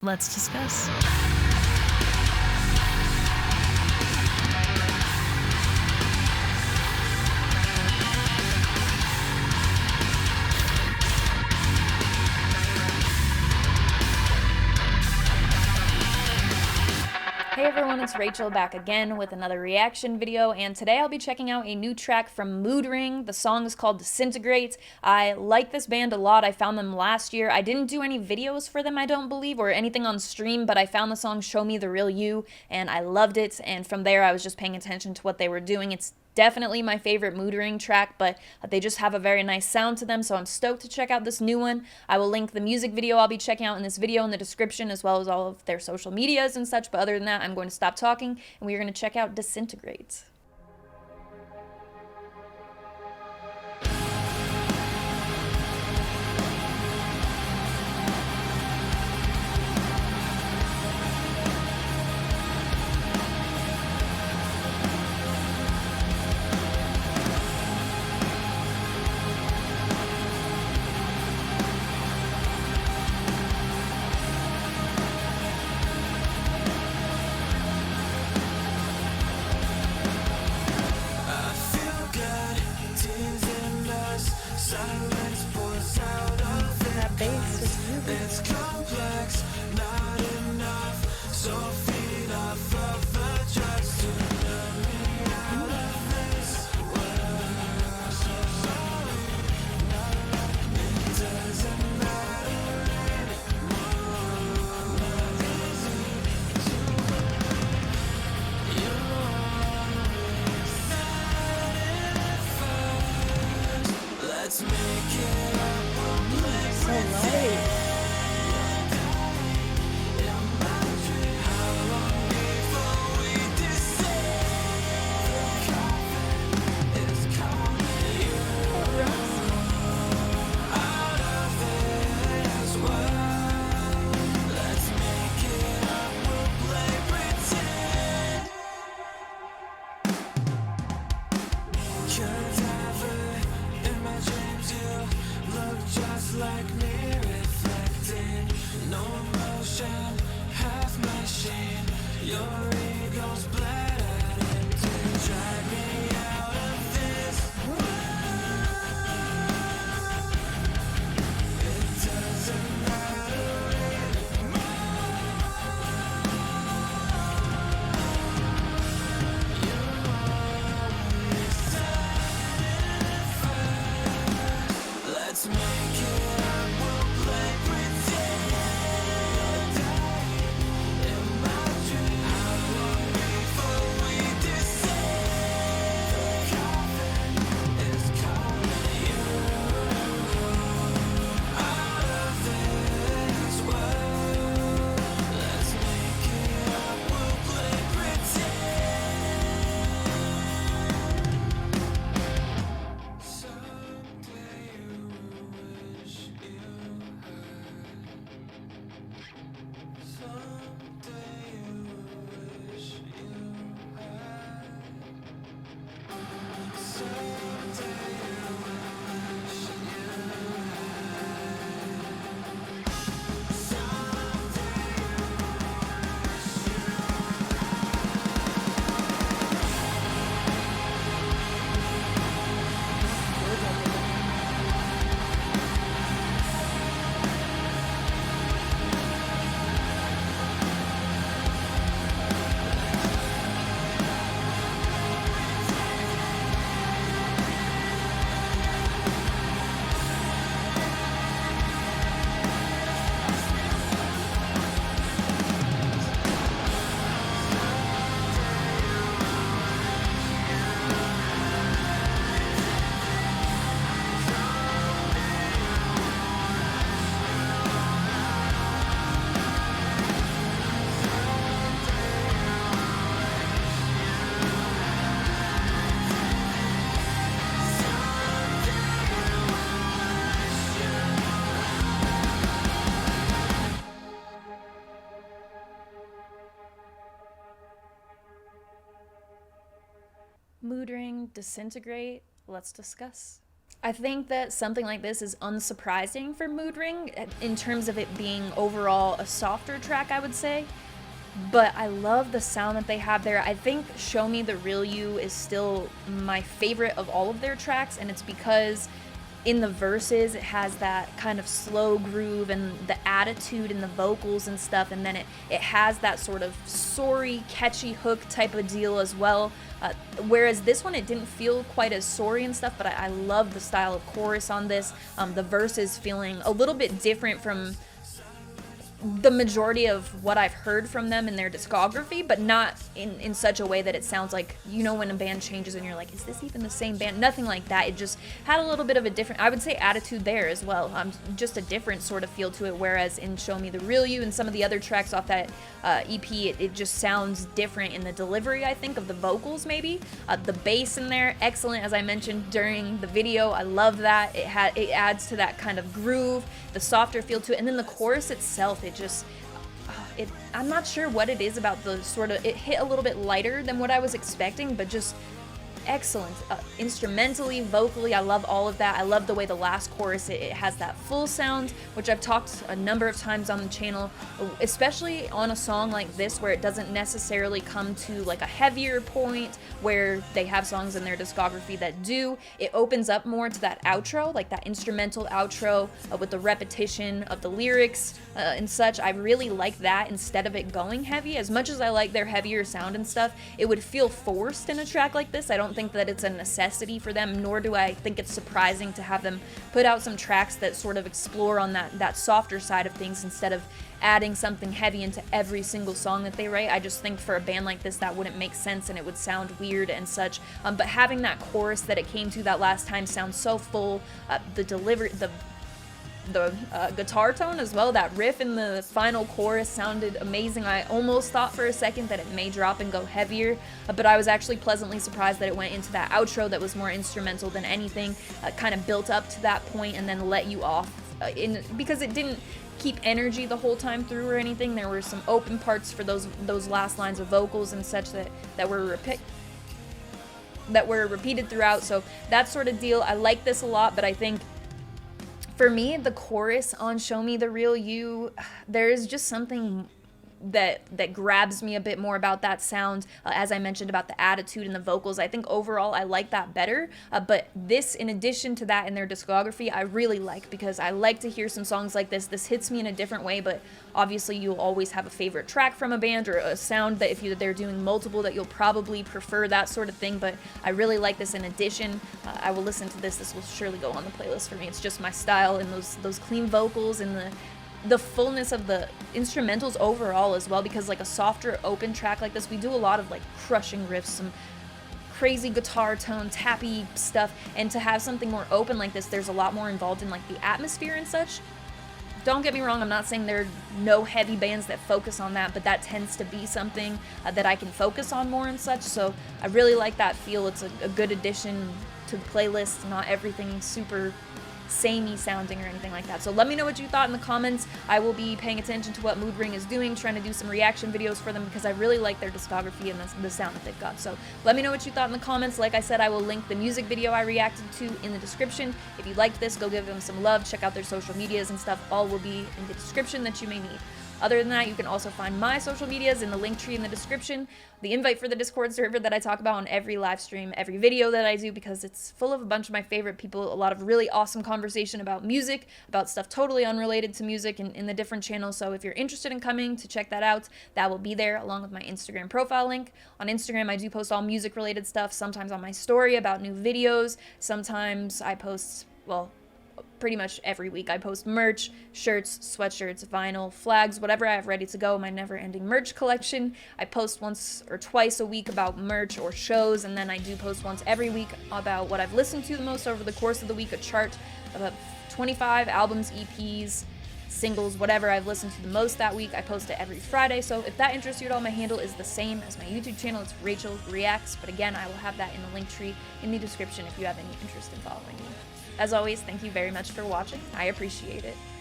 Let's discuss. Hey everyone, it's Rachel back again with another reaction video, and today I'll be checking out a new track from Moodring. The song is called Disintegrate. I like this band a lot. I found them last year. I didn't do any videos for them, I don't believe, or anything on stream, but I found the song Showmetherealyou, and I loved it, and from there I was just paying attention to what they were doing. It's definitely my favorite Moodring track, but they just have a very nice sound to them, so I'm stoked to check out this new one. I will link the music video I'll be checking out in this video in the description, as well as all of their social medias and such, but other than that, I'm going to stop talking, and we are going to check out Disintegrate. That bass is really it's complex, not enough. So feed off of the drugs to let me out of this world. So sorry, it doesn't matter anymore. Not easy to believe. You're always satisfied. Let's make it up. so light. Like me reflecting, no emotion, half machine. Your ego's bled empty. Drag me out of this world. It doesn't matter anymore. You're always satisfied. Let's make it. Moodring, Disintegrate, let's discuss. I think that something like this is unsurprising for Moodring in terms of it being overall a softer track, I would say. But I love the sound that they have there. I think Showmetherealyou is still my favorite of all of their tracks, and it's because in the verses it has that kind of slow groove and the attitude in the vocals and stuff, and then it has that sort of sorry, catchy hook type of deal as well. Whereas this one, it didn't feel quite as sorry and stuff, but I love the style of chorus on this. The verses feeling a little bit different from the majority of what I've heard from them in their discography, but not in such a way that it sounds like, you know, when a band changes and you're like, is this even the same band? Nothing like that. It just had a little bit of a different, I would say, attitude there as well. Just a different sort of feel to it, whereas in Showmetherealyou and some of the other tracks off that EP, it just sounds different in the delivery, I think, of the vocals maybe. The bass in there, excellent, as I mentioned during the video. I love that. It adds to that kind of groove, the softer feel to it, and then the chorus itself, I'm not sure what it is about the sort of, it hit a little bit lighter than what I was expecting, but just excellent. Instrumentally, vocally, I love all of that. I love the way the last chorus, it has that full sound, which I've talked a number of times on the channel, especially on a song like this where it doesn't necessarily come to like a heavier point where they have songs in their discography that do. It opens up more to that outro, like that instrumental outro with the repetition of the lyrics and such. I really like that instead of it going heavy. As much as I like their heavier sound and stuff, it would feel forced in a track like this. I don't think that it's a necessity for them, nor do I think it's surprising to have them put out some tracks that sort of explore on that softer side of things instead of adding something heavy into every single song that they write. I just think for a band like this that wouldn't make sense and it would sound weird and such. But having that chorus that it came to that last time sounds so full. The delivery, the guitar tone as well, that riff in the final chorus sounded amazing. I almost thought for a second that it may drop and go heavier, but I was actually pleasantly surprised that it went into that outro that was more instrumental than anything, kind of built up to that point and then let you off because it didn't keep energy the whole time through or anything. There were some open parts for those last lines of vocals and such that were repeated throughout, so that sort of deal. I like this a lot, but I think for me, the chorus on Showmetherealyou, there is just something that grabs me a bit more about that sound. As I mentioned about the attitude and the vocals, I think overall I like that better, but this, in addition to that in their discography, I really like, because I like to hear some songs like this. This hits me in a different way, but obviously you'll always have a favorite track from a band or a sound that if they're doing multiple that you'll probably prefer, that sort of thing, but I really like this in addition. I will listen to this. This will surely go on the playlist for me. It's just my style, and those clean vocals and the fullness of the instrumentals overall as well, because like a softer open track like this, we do a lot of like crushing riffs, some crazy guitar tone, tappy stuff, and to have something more open like this, there's a lot more involved in like the atmosphere and such. Don't get me wrong, I'm not saying there are no heavy bands that focus on that, but that tends to be something that I can focus on more and such, so I really like that feel. It's a good addition to the playlist, not everything super samey sounding or anything like that. So let me know what you thought in the comments. I will be paying attention to what Moodring is doing, trying to do some reaction videos for them because I really like their discography and the sound that they've got. So let me know what you thought in the comments. Like I said, I will link the music video I reacted to in the description. If you liked this, go give them some love, check out their social medias and stuff. All will be in the description that you may need. Other than that, you can also find my social medias in the link tree in the description, the invite for the Discord server that I talk about on every live stream, every video that I do, because it's full of a bunch of my favorite people, a lot of really awesome conversation about music, about stuff totally unrelated to music in the different channels. So if you're interested in coming to check that out, that will be there along with my Instagram profile link. On Instagram, I do post all music related stuff, sometimes on my story about new videos, sometimes I post, well, pretty much every week I post merch, shirts, sweatshirts, vinyl, flags, whatever I have ready to go, my never-ending merch collection. I post once or twice a week about merch or shows, and then I do post once every week about what I've listened to the most over the course of the week, a chart of about 25 albums, EPs, singles, whatever I've listened to the most that week. I post it every Friday, so if that interests you at all, my handle is the same as my YouTube channel. It's Rachel Reacts, but again, I will have that in the link tree in the description if you have any interest in following me. As always, thank you very much for watching. I appreciate it.